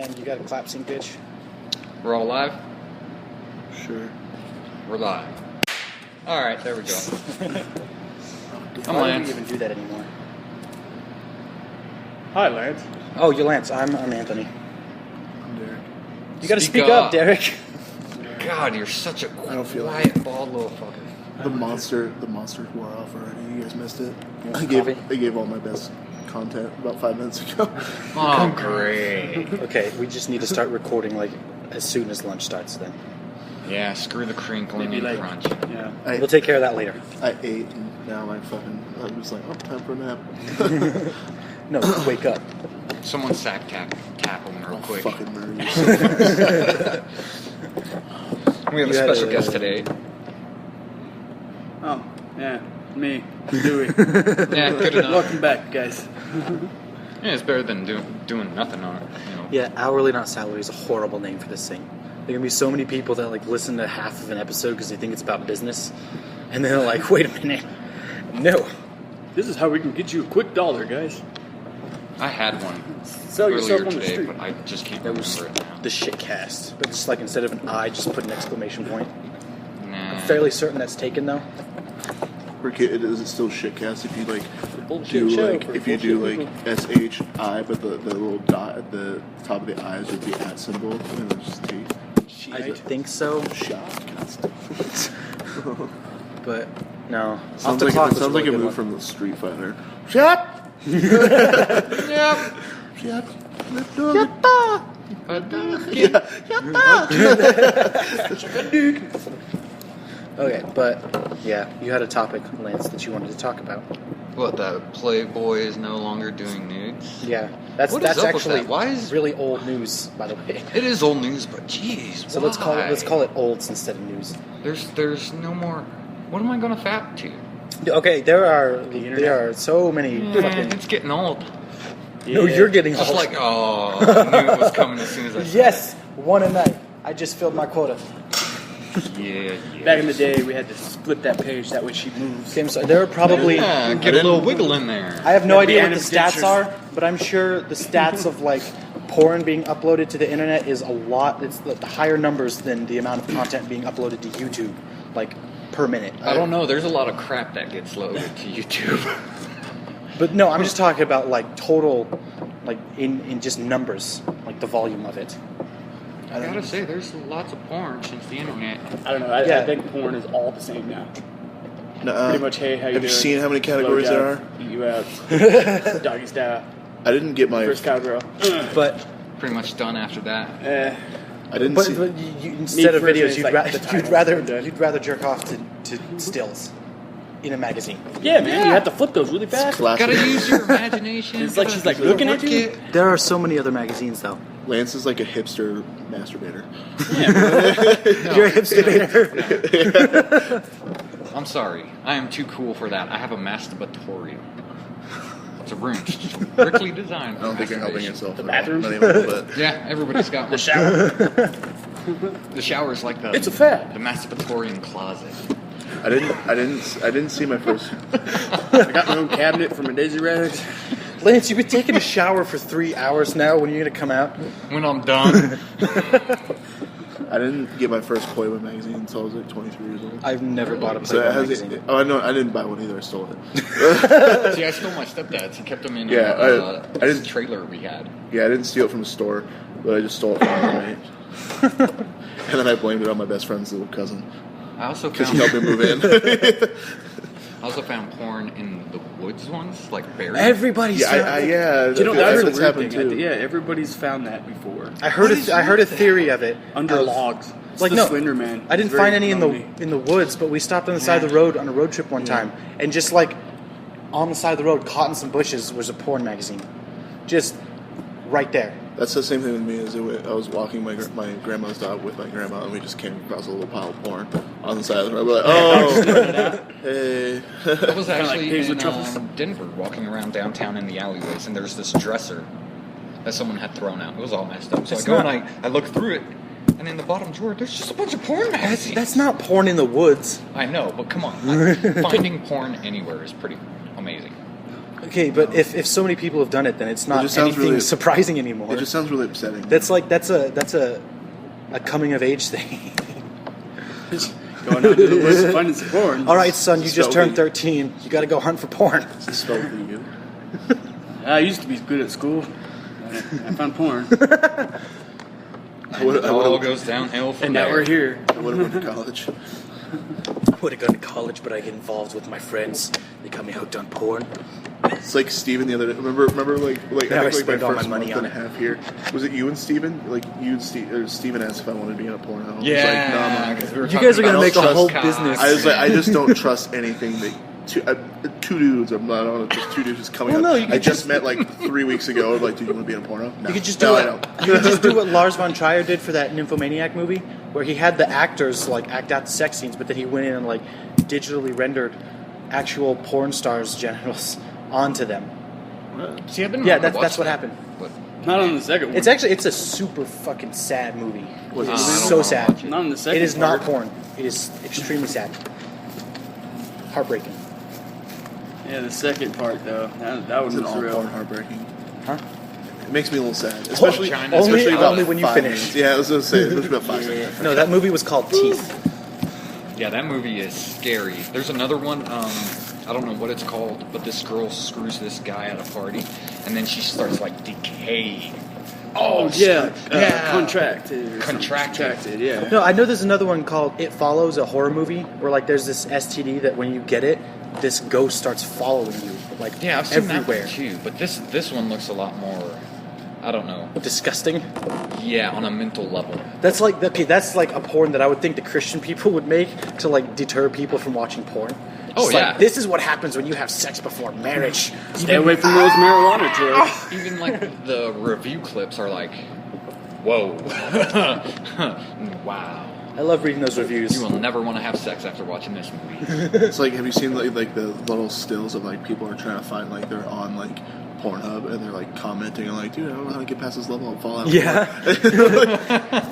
And you got a clap sync, bitch? We're all live? Sure. We're live. Alright, there we go. I'm Why do Lance. we even do that anymore? Hi, Lance. Oh, you're Lance. I'm Anthony. I'm Derek. You gotta Speak speak up, up. Derek. God, you're such a I don't feel quiet, bald little fucker. The monster wore off already. You guys missed it. You want I some gave coffee? I gave all my best content about 5 minutes ago. Oh, great. Okay, we just need to start recording like as soon as lunch starts then. Yeah, screw the crinkling Maybe and like- crunch. Yeah. We'll take care of that later. I ate and now I'm just like, oh, time for a nap. No, wake up. Someone tap him real Oh, quick. fucking nerds. We have a You had special a- guest today. Oh, yeah. Me, Dewey. Yeah, good enough. Welcome back, guys. Yeah, it's better than doing nothing on it. You know. Yeah, hourly not salary is a horrible name for this thing. There are gonna be so many people that like listen to half of an episode because they think it's about business, and then they're like, "Wait a minute, no." This is how we can get you a quick $1, guys. I had one Sell earlier yourself on the today, street. but I just can't That was remember it now. the shitcast, but just like instead of an I, just put an exclamation point. Nah. I'm fairly certain that's taken though. Is it still shitcast if you like Bullshit do show like for if you do bullshit like SHI but the little dot at the top of the eyes would be at symbol and it's just T. I think so, Shotcast. but no. Sounds Off the like clock it was sounds like a really good move one. from the Street Fighter. Shut. Yep. Shut. Okay, but yeah, you had a topic, Lance, that you wanted to talk about. What, that Playboy is no longer doing nudes? Yeah, that's What is up with actually that? Why is- really old news, by the way. It is old news, but jeez, So let's call it olds instead of news. There's no more. What am I gonna fap to? Okay, there internet. are so many fucking. It's getting old. No, you're getting Just old. like, oh, I knew it was coming as soon as I saw Yes, one a night. I just filled my quota. it. Yeah. Back in the day, we had to split that page. That way she moves. Okay, so there are probably. Yeah, get a little wiggle in there. I have no That'd be idea what the Adam's stats dentures. are, but I'm sure the stats of like porn being uploaded to the internet is a lot. It's the higher numbers than the amount of content being uploaded to YouTube, like per minute. I don't know. There's a lot of crap that gets loaded to YouTube. But no, I'm just talking about like total, like in just numbers, like the volume of it. I gotta say, there's lots of porn since the internet. I don't know. I Yeah. think porn is all the same now. Nuh-uh. Pretty much, hey, how you Have doing? you seen how many categories there are? Blowjob, eat you out. Doggy style. I didn't get my. First cowgirl. But Pretty much done after that. I didn't but, see. but instead of first videos, is you'd, like ra- the you'd title. rather Done. you'd rather jerk off to stills in a magazine. Yeah, man. You have to flip those really It's fast. classic. Gotta use your imagination. It's like gotta she's, like, looking at work you. it. There are so many other magazines though. Lance is like a hipster masturbator. No, You're a hipster. I'm sorry. I am too cool for that. I have a masturbatorium. It's a room strictly designed I for don't think you're helping masturbation. yourself. The at all. bathroom? Not even a little bit. Yeah, everybody's got one. The shower. The shower is like the. It's a fad. The masturbatorium closet. I didn't see my first. I got my own cabinet from a Daisy Rags. Lance, you've been taking a shower for 3 hours now. When are you gonna come out? When I'm done. I didn't get my first Playboy magazine until I was like 23 years old. I've never bought a So Playboy it has. magazine. Oh, no, I didn't buy one either. I stole it. See, I stole my stepdad's. He kept them in Yeah, I this didn't- trailer we had. Yeah, I didn't steal it from the store, but I just stole it from my roommate. And then I blamed it on my best friend's little cousin I also because he found. helped me move in. I also found porn in the woods ones, like buried. Everybody's. Yeah, found- yeah. You know, that's what's a weird happened thing. too. Yeah, everybody's found that before. I heard I heard a theory of it. Under of- logs. It's Like the no, Slender Man. I didn't It's find very any lonely. in the woods, but we stopped on the side of the road on a road trip one time, and just like on the side of the road, caught in some bushes, was a porn magazine, just right there. That's the same thing with me. I was walking my grandma's dog with my grandma, and we just came across a little pile of porn on the side of the road. We're like, oh, hey. I was like actually pigs with in truffles. Denver, walking around downtown in the alleyways, and there's this dresser that someone had thrown out. It was all messed up. So It's I go not- and I look through it, and in the bottom drawer, there's just a bunch of porn magazines. That's not porn in the woods. I know, but come on. Like, finding porn anywhere is pretty amazing. Okay, but if so many people have done it, then it's not just sounds anything really- surprising anymore. It just sounds really upsetting. That's a coming of age thing. Going out to the woods finding some porn. All right, son, you just Spelled turned it. 13. You got to go hunt for porn. Is this spelled with you? I used to be good at school. I found porn. I would It all have goes downhill from And now there. we're here. went to college. I would have gone to college, but I get involved with my friends. They got me hooked on porn. It's like Steven the other day. Remember like Yeah, I I think spent my all my first money month on and a it. half here. Was it you and Steven? Like you and Steven asked if I wanted to be in a porno. I was Yeah, like, no, I'm not. 'cause we were You talking guys are gonna about make a trust whole cock. business. I was like, I just don't trust anything that two dudes. I'm not on it. Just two dudes just coming Well, up. no, you I could just met like 3 weeks ago. Like, do you want to be in a porno? No. You could just no, do I it. don't. You could just do what Lars von Trier did for that Nymphomaniac movie, where he had the actors like act out the sex scenes, but then he went in and like digitally rendered actual porn stars' genitals onto them. See, I've been Yeah, wanting to that's watch what that, happened. but Not on the second one. It's a super fucking sad movie. Was it It's I don't so wanna sad. watch Not on the second It is not part. porn. It is extremely sad. Heartbreaking. Yeah, the second part though. That one Is it was all real. porn heartbreaking? Huh? It makes me a little sad, especially China. especially about Only when you 5 finish. minutes. Yeah, I was gonna say especially about 5 minutes. No, that movie was called Teeth. yeah, that movie is scary. There's another one. I don't know what it's called, but this girl screws this guy at a party, and then she starts like decaying. Oh yeah, Yeah. contracted. or something. Contracted. Yeah. No, I know there's another one called It Follows, a horror movie, where like there's this STD that when you get it, this ghost starts following you, like Yeah, I've seen everywhere. that one too, but this one looks a lot more. I don't know. Disgusting. Yeah, on a mental level. That's like a porn that I would think the Christian people would make to like deter people from watching porn. Oh, It's yeah. like, this is what happens when you have sex before marriage. Stay away from those marijuana drugs. Even like the review clips are like, whoa, wow. I love reading those reviews. You will never want to have sex after watching this movie. It's like, have you seen like the little stills of like people are trying to find like they're on like Pornhub and they're like commenting and like, dude, I don't know how to get past this level of Fallout 4. Yeah.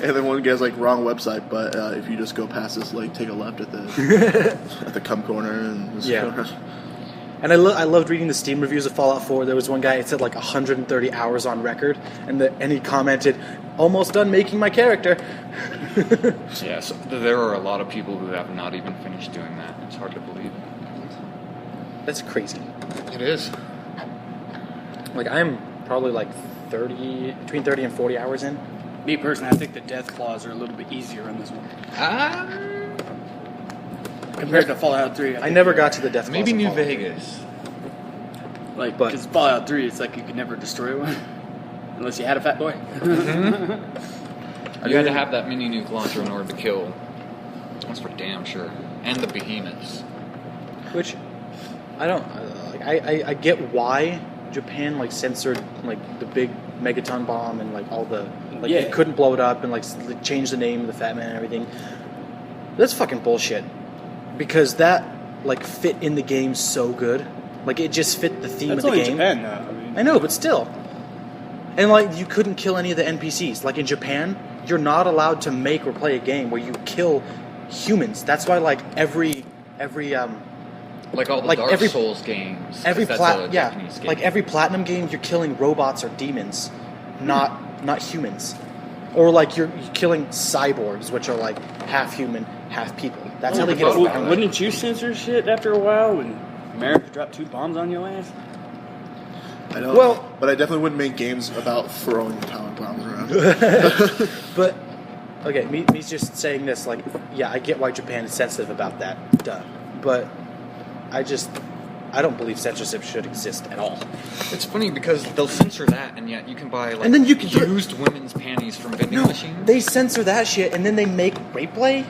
And then one guy's like, wrong website, but if you just go past this, like, take a left at the cum corner and just Yeah. And I loved reading the Steam reviews of Fallout 4. There was one guy, it said like 130 hours on record, and he commented, almost done making my character. Yeah, so there are a lot of people who have not even finished doing that. It's hard to believe. That's crazy. It is. Like, I'm probably like between 30 and 40 hours in. Me personally, I think the death claws are a little bit easier on this one compared to Fallout 3. I never got to the death Maybe clause New of Fallout. Vegas. Like, But- because Fallout 3, it's like you could never destroy one unless you had a fat boy. You had to have that mini nuke launcher in order to kill. That's for damn sure. And the behemoths. Which I don't like. I get why Japan like censored like the big megaton bomb and like all the like Yeah. they couldn't blow it up and like change the name of the Fat Man and everything. That's fucking bullshit. Because that like fit in the game so good. Like it just fit the theme That's of the only game. Japan, though. I mean, I know, but still. And like you couldn't kill any of the NPCs. Like in Japan, you're not allowed to make or play a game where you kill humans. That's why like every Like all the Like Dark every- Souls games. 'cause every that's a Japanese game. like every platinum game, you're killing robots or demons, not humans, or like you're killing cyborgs, which are like half human, half people. That's how they get Well, around it. Wouldn't you censor shit after a while when America dropped 2 bombs on your ass? I know. Well- but I definitely wouldn't make games about throwing atomic bombs around. But okay, me's just saying this. Like, yeah, I get why Japan is sensitive about that. Duh. But I don't believe censorship should exist at all. It's funny because they'll censor that, and yet you can buy like And then you can- used women's panties from vending No, machines. they censor that shit, and then they make rape play.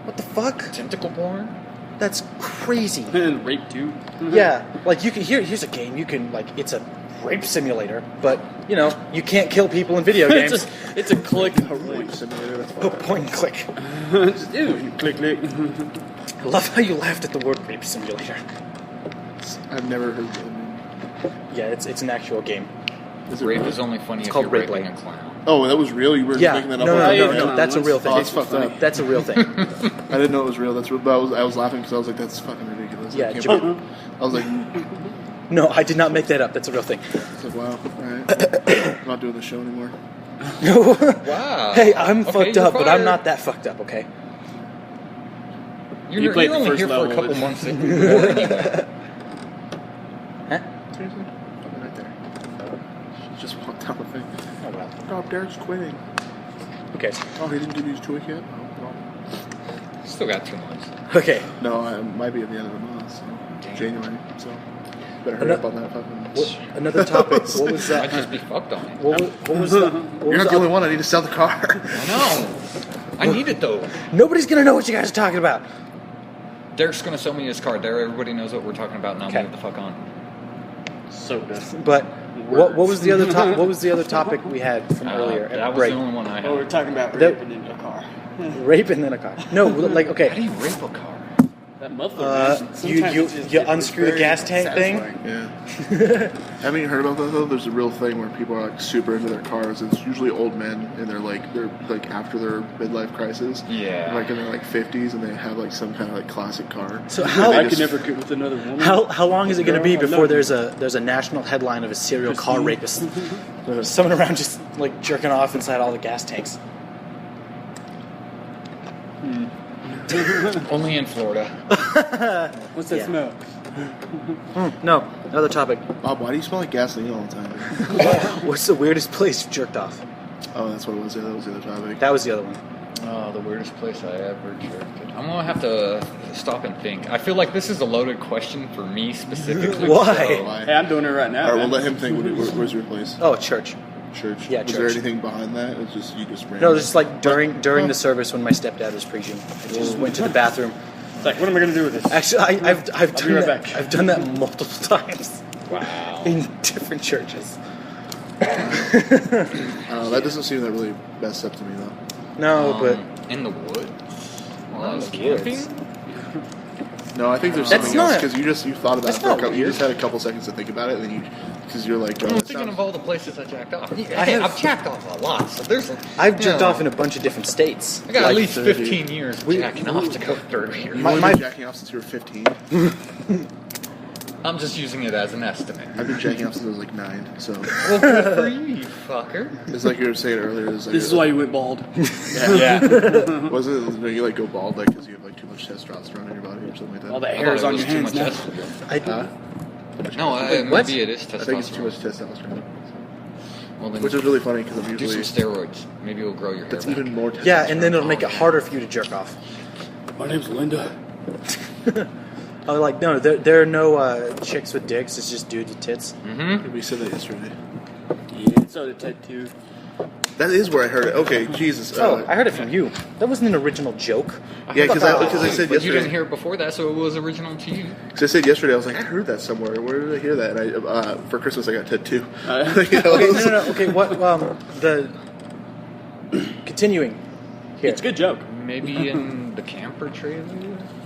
What the fuck? Tentacle porn. That's crazy. And rape too. Yeah, like you can here's a game you can like it's a rape simulator, but you know you can't kill people in video games. it's a click. Rape simulator, that's Oh, fine. point and click. Just, ew, click, click. I love how you laughed at the word rape simulator. I've never heard of it. Yeah, it's an actual game. Is it Rape really? is only funny if called you're rape raping play. a clown. Oh, that was real? You were Yeah, making no, that up? no, on no, the no, air? that's a real thing. Oh, that's fucked up. That's a real thing. I didn't know it was real. That's real. But I was laughing because I was like, that's fucking ridiculous. Yeah, I, can't Japan- believe- I was like, No, I did not make that up. That's a real thing. It's like, wow, alright. I'm not doing the show anymore. Wow. Hey, I'm Okay, fucked you're up, but I'm fired. not that fucked up, okay? You You're played the only first here for level a couple of it. months anymore anyway. Huh? Seriously? Oh, right there. She just walked down the thing. Oh, well. Oh, Derek's quitting. Okay. Oh, he didn't give you his choice yet? Oh, well. Still got 2 months. Okay. No, I might be at the end of the month, so Damn. January. So better hurry up on that fucking. Another topic. What was Might that? just be fucked on it. What was the? What You're was not the only one. I need to sell the car. I know. I need it though. Nobody's gonna know what you guys are talking about. Derek's gonna sell me his car. Derek, everybody knows what we're talking about now. Okay. Move the fuck on. So good. But what was the other What was the other topic we had from earlier? That at was break? the only one I had. Oh, we're talking about That- raping in a car. Rape and then a car. No, like How do okay. you rape a car? That muffler. You sometimes you it's unscrew the very gas tank thing. satisfying. Yeah. Haven't you heard about that though? There's a real thing where people are like super into their cars. It's usually old men, and they're like after their midlife crisis. Yeah. Like in their like 50s, and they have like some kind of like classic car. So They I how could never get with another woman. how long is it going to be Girl, I before love there's a national headline of a serial car Christine. rapist? There's someone around just like jerking off inside all the gas tanks. Only in Florida. What's that Yeah. smell? No, another topic. Bob, why do you smell like gasoline all the time? What's the weirdest place you've jerked off? Oh, that's what it was. Yeah, that was the other topic. That was the other one. Oh, the weirdest place I ever jerked it. I'm gonna have to stop and think. I feel like this is a loaded question for me specifically. Why? so- Why? Hey, I'm doing it right now. All right, we'll man. let him think. Where's your place? Oh, church. Church. Yeah, Was there church. anything behind that? It's just you just ran. No, just like during the service when my stepdad was preaching, I just went to the bathroom. It's like, what am I going to do with this? Actually, I've I'll done be right that. back. I've done that multiple times Wow. in different churches. That doesn't seem that really messed up to me though. No, but in the woods. While I was In the woods. camping. No, I think there's That's something else not- because you thought about that's it for not you weird. just had a couple seconds to think about it, and then because you're like, oh, I'm that thinking sounds- of all the places I jacked off. have- I've jacked off a lot, so there's. I've jerked you know, off in a bunch of different states. I got Like, at least 30. 15 years of jacking off to go through here. You've My- only my- been jacking off since you were 15. I'm just using it as an estimate. I've been jacking off since I was like 9. So Well, good for you, you fucker. it's like you were saying earlier. It's like This is why you went bald. Yeah. Was it? You like go bald like because you have like too much testosterone in your body or something like that? All the I thought hairs it on was your too hands much now. estrogen. I, Huh? No, Wait, what? maybe it is testosterone. I think it's too much testosterone. Well, then Which is really funny because I'm do usually some steroids. Maybe it'll grow your hair that's back. even more testosterone. yeah, and then it'll make it harder for you to jerk off. My name's Linda. Oh, like no, there are no chicks with dicks. It's just dudes with tits. Mm-hmm. We said that yesterday. Yeah, so the tattoo. That is where I heard it. Okay, Jesus. Oh, I heard it from you. That wasn't an original joke. Yeah, because I said But you didn't yesterday. hear it before that, so it was original to you. Because I said yesterday, I was like, I heard that somewhere. Where did I hear that? And I for Christmas I got a tattoo. You know, Okay, no. Okay, what? The continuing here. It's a good joke. Maybe in the camper trailer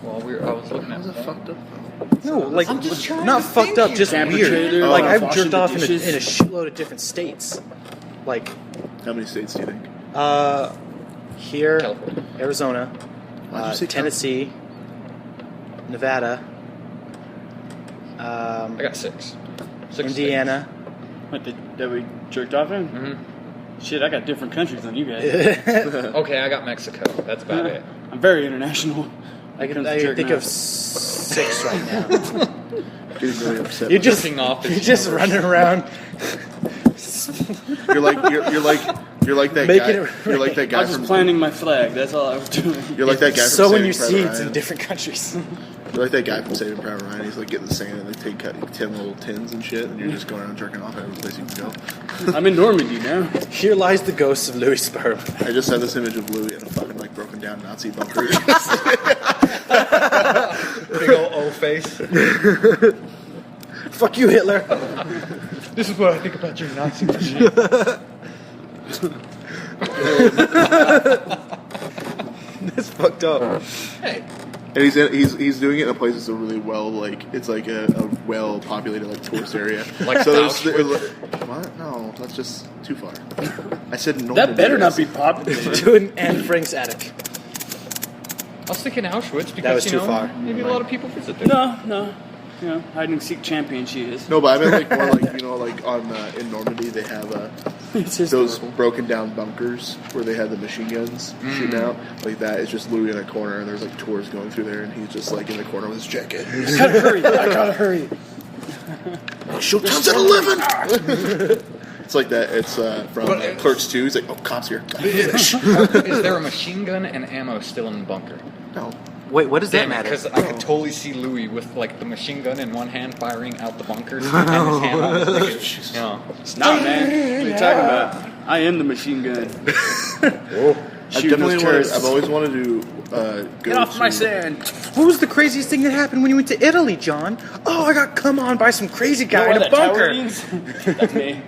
while I was looking That at was a that. fucked up. No, like I'm just trying not to fucked think up, here. just Camper weird. trailer, Like I've washing jerked the off in a dishes. shitload of different states. Like How many states do you think? here, California. Arizona, Why'd you say Tennessee, Nevada, I got six. Indiana. What, that we jerked off in? Mm-hmm. Shit, I got different countries than you guys. Okay, I got Mexico. That's about it. I'm very international. I can think of 6 right now. Getting really upset. You're just Jerking off is you're just universal. running around. You're like that Making guy. it- You're like that I guy was just from. planting my flag. That's all I was doing. You're like that guy from Sowing your Saving Private seeds Ryan. in different countries. You're like that guy from Saving Private Ryan. He's like getting the sand and they take 10 little tins and shit, and you're just going around jerking off every place you can go. I'm in Normandy now. Here lies the ghost of Louis Sperm. I just had this image of Louis in a fucking like broken down Nazi bunker. Big old O face. Fuck you, Hitler. This is what I think about your Nazi machine. That's fucked up. Hey, And he's doing it in a place that's a really well it's like a well populated like tourist area. Like there's Auschwitz? what? No, that's just too far. I said no. That better not be popular. Doing Anne Frank's attic. I was thinking Auschwitz because That was too far. maybe a lot of people visit there. No. You know, hide and seek champion she is. No, but I meant like more like, you know, like on in Normandy they have It's those historical. broken down bunkers where they had the machine guns shooting out. Like that is just Louis in a corner, and there's like tours going through there, and he's just like in the corner with his jacket. I gotta hurry. I gotta hurry. Showtime's at 11. It's like that. It's from But- Clerks 2. He's like, oh, cops here. Is there a machine gun and ammo still in the bunker? No. Wait, what does that matter? Because I could totally see Louis with like the machine gun in one hand firing out the bunkers and his hand on his ticket. You know. Nah, man. What are you talking about? I am the machine gun. Shooting those terrorists. I've always wanted to go Get off to, my sand. What was the craziest thing that happened when you went to Italy, John? Oh, I got come on by some crazy guy in a bunker. That's me.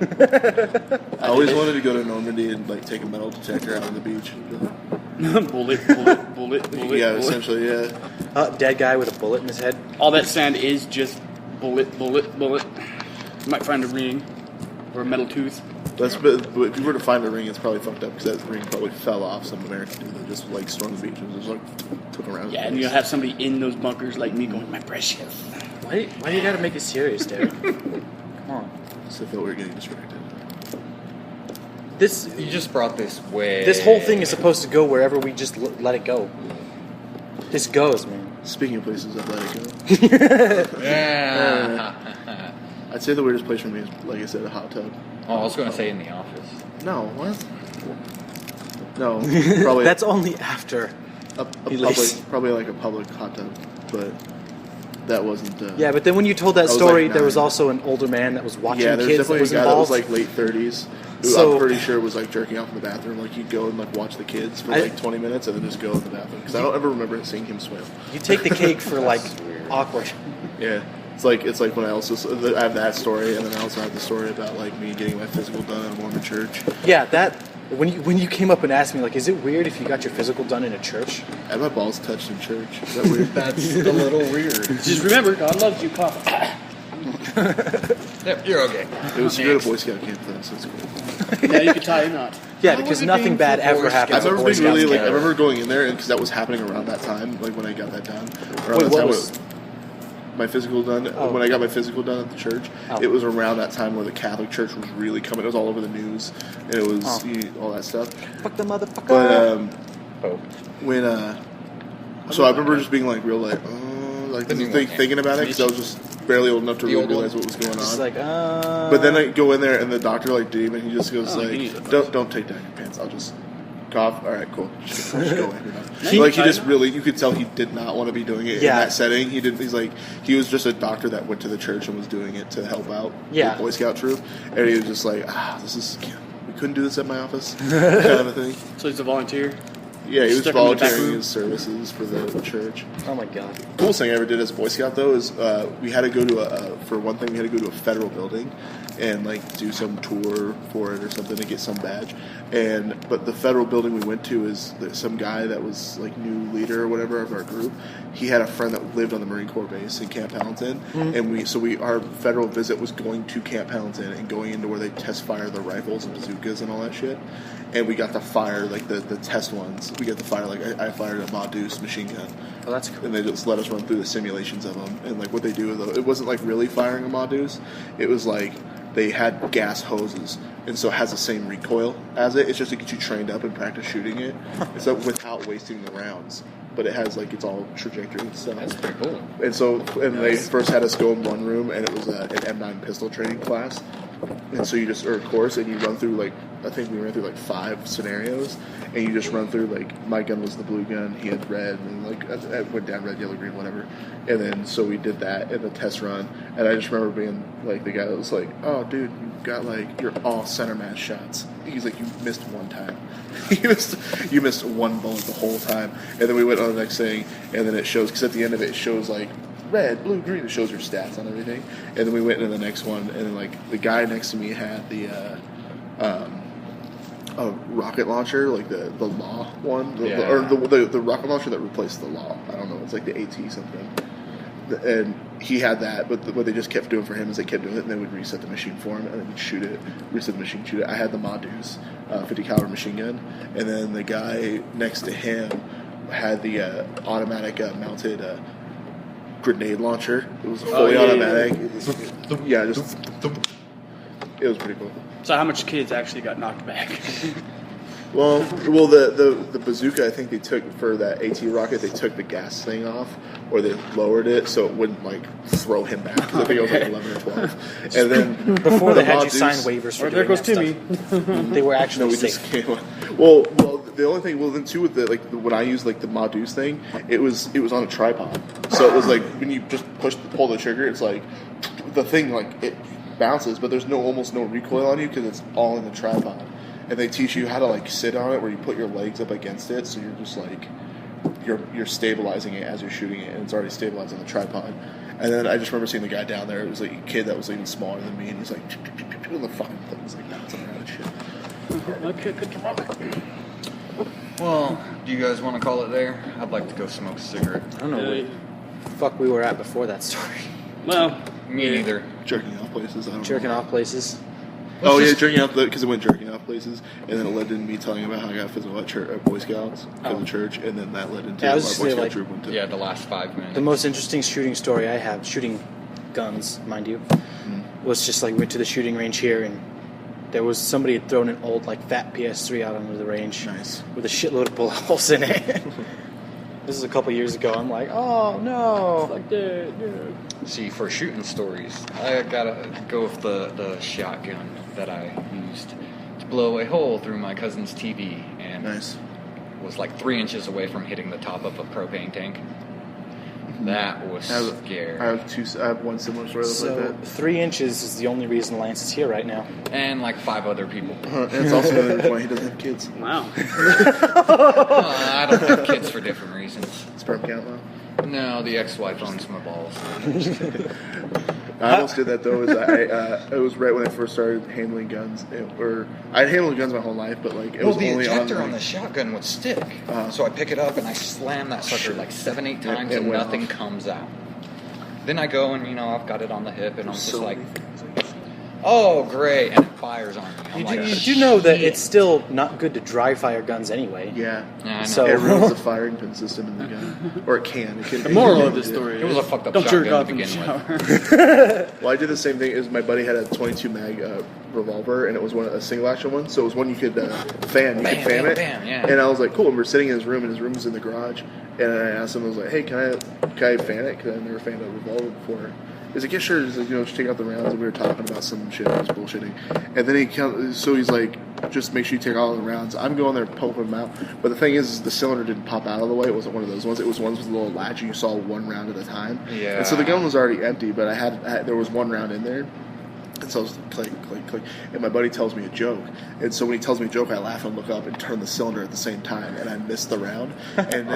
I always wanted to go to Normandy and like take a metal detector out on the beach. bullet. Yeah, Bullet. essentially, yeah. Dead guy with a bullet in his head. All that sand is just bullet. You might find a ring or a metal tooth. But if you were to find a ring, it's probably fucked up because that ring probably fell off some American dude that just like stormed the beach and just like took around. Yeah, and you'll have somebody in those bunkers like me going, my precious. Why do you gotta make it serious, Derek? Come on. So I felt we were getting distracted. This You just brought this way. this whole thing is supposed to go wherever we just let it go. This goes, man. Speaking of places I've let it go, Yeah. I'd say the weirdest place for me is, like I said, a hot tub. Oh, I was going to say in the office. No, what? No, probably That's only after. a He leaves. probably like a public hot tub, but that wasn't. Yeah, but then when you told that I was story, like there was 9. also an older man that was watching Yeah, there's kids that definitely was a guy that was involved. like late 30s. Who So- I'm pretty sure was like jerking off in the bathroom. Like he'd go and like watch the kids for I- like 20 minutes and then just go in the bathroom because I don't ever remember seeing him swim. You take the cake for like awkward. Yeah, it's like when I also I have that story and then I also have the story about like me getting my physical done in a Mormon church. Yeah, that when you came up and asked me like, is it weird if you got your physical done in a church? I had my balls touched in church. Is that weird? That's a little weird. Just remember, God loves you, Papa. Yep, you're okay. It was good at Boy Scout camp though, so it's cool. Now you can tie a knot. Yeah, How because was it nothing being bad for ever Boy happens. I've at never Boy been Scouts really like I camp. remember going in there because that was happening around that time, like when I got that done. Around Wait, that what time was- my physical done. Oh. When I got my physical done at the church, Oh. it was around that time where the Catholic Church was really coming. It was all over the news, and it was Oh. all that stuff. Fuck the motherfucker. But Oh. when so I remember just being like real like The new one, yeah. thinking about it because I was just barely old enough to The really old realize one? what was going on. Just like, But then I go in there and the doctor like didn't even. He just goes Oh, he needs a don't take down your pants. I'll just cough. All right, cool. Just go in. You're done." Keep Like he just tight. really, you could tell he did not want to be doing it in Yeah. that setting. He didn't. He's like he was just a doctor that went to the church and was doing it to help out Yeah. the Boy Scout troop, and he was just like, this is. We couldn't do this at my office, kind of a thing. So he's a volunteer. Yeah, he was Stuck him in the back volunteering room. his services for the church. oh my god. Coolest thing I ever did as a Boy Scout though is we had to go to for one thing we had to go to a federal building and like do some tour for it or something to get some badge. But the federal building we went to is some guy that was like new leader or whatever of our group. He had a friend that lived on the Marine Corps base in Camp Pendleton, and our federal visit was going to Camp Pendleton and going into where they test fire the rifles and bazookas and all that shit. And we got to fire like the test ones. We got to fire like I fired a Modus machine gun. Oh, that's cool. And they just let us run through the simulations of them. And like what they do, though, it wasn't like really firing a Modus. It was like they had gas hoses, and so it has the same recoil as it. It's just to get you trained up and practice shooting it. It's so without wasting the rounds. But it has like it's all trajectory and stuff. That's pretty cool. And so, they first had us go in one room, and it was an M9 pistol training class. And so you just, or course, and you run through like, I think we ran through like 5 scenarios, and you just run through like, my gun was the blue gun, he had red, and like, I went down red, yellow, green, whatever. And then, so we did that in the test run, and I just remember being like, the guy that was like, oh dude, you got like, you're all center mass shots. He's like, you missed one time. you missed one bullet the whole time. And then we went on the next thing, and then it shows, because at the end of it, it shows like, red, blue, green. It shows your stats on everything. And then we went into the next one, and then like the guy next to me had the a rocket launcher, like the Law one, or the rocket launcher that replaced the Law. I don't know. It's like the AT something. And he had that, but what they just kept doing for him is they kept doing it, and they would reset the machine for him, and then we'd shoot it, reset the machine, shoot it. I had the Modus 50 caliber machine gun, and then the guy next to him had the automatic mounted grenade launcher. It was fully automatic. It was, it was pretty cool. So how much kids actually got knocked back? Well, the bazooka, I think they took for that AT rocket. They took the gas thing off, or they lowered it so it wouldn't like throw him back. 'Cause I think it was like 11 or 12. And then Before they had you Modus- sign waivers for Or there doing goes that Timmy. stuff. They were actually No, we safe. just came on. Well, the only thing, then too with when I used like the Modus thing, it was on a tripod, so it was like when you just pull the trigger, it's like the thing like it bounces, but there's almost no recoil on you because it's all in the tripod. And they teach you how to like sit on it, where you put your legs up against it, so you're just like you're stabilizing it as you're shooting it, and it's already stabilized on the tripod. And then I just remember seeing the guy down there. It was like a kid that was even smaller than me, and he's like doing the fucking things like bouncing around and shit. Okay, good job. Well, do you guys want to call it there? I'd like to go smoke a cigarette. I don't know where the fuck we were at before that story. Well, Me neither. Jerking off places. I don't Jerking know. off places. Oh Let's yeah, just- jerking off because it went jerking off places, and then it led into me telling about how I got physical at church, Boy Scouts because of church, and then that led into Yeah, I my was Boy just Scout saying, like- troop went to. Yeah, the last 5 minutes. The most interesting shooting story I have, shooting guns, mind you, was just like we went to the shooting range here, and there was somebody had thrown an old like fat PS3 out onto the range Nice. with a shitload of bullet holes in it. This is a couple years ago. I'm like, oh no. like that. See, for shooting stories, I gotta go with the shotgun that I used to blow a hole through my cousin's TV, and Nice. was like 3 inches away from hitting the top of a propane tank. That was scary. I have one similar story that's So like 3 inches is the only reason Lance is here right now. And like 5 other people. that. And it's also another reason why he doesn't have kids. Wow. I don't have kids for different reasons. Sperm count now. No, the ex-wife owns my balls. I almost did that though. It was right when I first started handling guns. I had handled guns my whole life, but like it Well, was the only ejector on on the shotgun would stick. So I pick it up and I slam that sucker like 7-8 times it and went nothing off. comes out. Then I go and I've got it on the hip and I'm just So like, many things like that. oh great, and it fires on me. I'm like, You do know that it's still not good to dry fire guns anyway. Yeah. Yeah, I know. So- It ruins the firing pin system in the gun, or it can. The moral of this story It was a fucked up don't jerk shotgun off to in the begin shower. Well, I did the same thing. Is my buddy had a 22 mag revolver, and it was a single action one. So it was one you could fan. You Bam, could fan bam, it. bam, yeah. And I was like, cool. And we're sitting in his room, and his room was in the garage. And I asked him, I was like, hey, can I fan it? Because I've never fanned a revolver before. He's like, yeah, sure. He's like, just take out the rounds. And we were talking about some shit. I was bullshitting. And then he's like, just make sure you take all the rounds. I'm going there, poking them out. But the thing is the cylinder didn't pop out of the way. It wasn't one of those ones. It was ones with a little latch, and you saw one round at a time. Yeah. And so the gun was already empty, but there was one round in there. And so I was click, click, click. And my buddy tells me a joke. And so when he tells me a joke, I laugh and look up and turn the cylinder at the same time. And I miss the round. And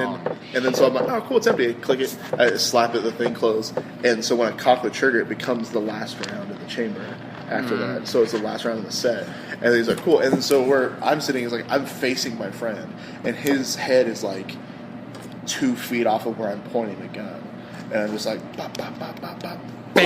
then so I'm like, oh, cool, it's empty. I click it. I slap it, the thing closed. And so when I cock the trigger, it becomes the last round in the chamber after that. So it's the last round in the set. And he's like, cool. And then so where I'm sitting is like, I'm facing my friend. And his head is like 2 feet off of where I'm pointing the gun. And I'm just like, bop, bop, bop, bop, bop. Boom!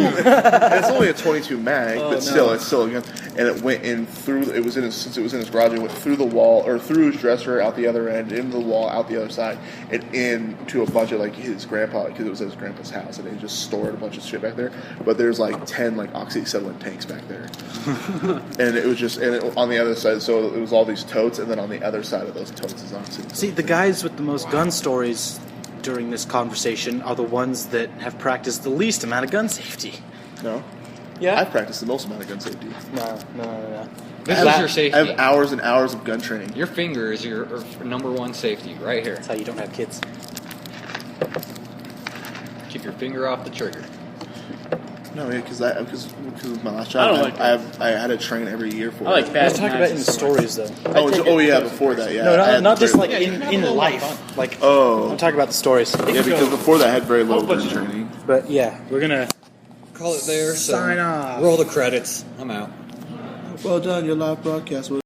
And it's only a 22 mag, but still, it's still a gun. And it went in through. Since it was in his garage, it went through the wall or through his dresser, out the other end, into the wall, out the other side, and into a bunch of like his grandpa, because it was at his grandpa's house, and he just stored a bunch of shit back there. But there's like 10 like oxyacetylene tanks back there, and it was just on the other side. So it was all these totes, and then on the other side of those totes is oxyacetylene. See, the guys with the most gun stories during this conversation are the ones that have practiced the least amount of gun safety. No, Yeah? I've practiced the most amount of gun safety. No. This I is have- your safety. I have hours and hours of gun training. Your finger is your number one safety right here. That's how you don't have kids. Keep your finger off the trigger. No, yeah, because of my last I job, don't like I had to train every year for I like it. Let's fast talk about it in the stories, though. Yeah, before that, yeah. No, I had not just very like low- in life. Like, Oh. I'm talking about the stories. Yeah, because before that I had very low gun training. But yeah, we're gonna Call it there. So sign off. roll the credits. I'm out. Well done, your live broadcast was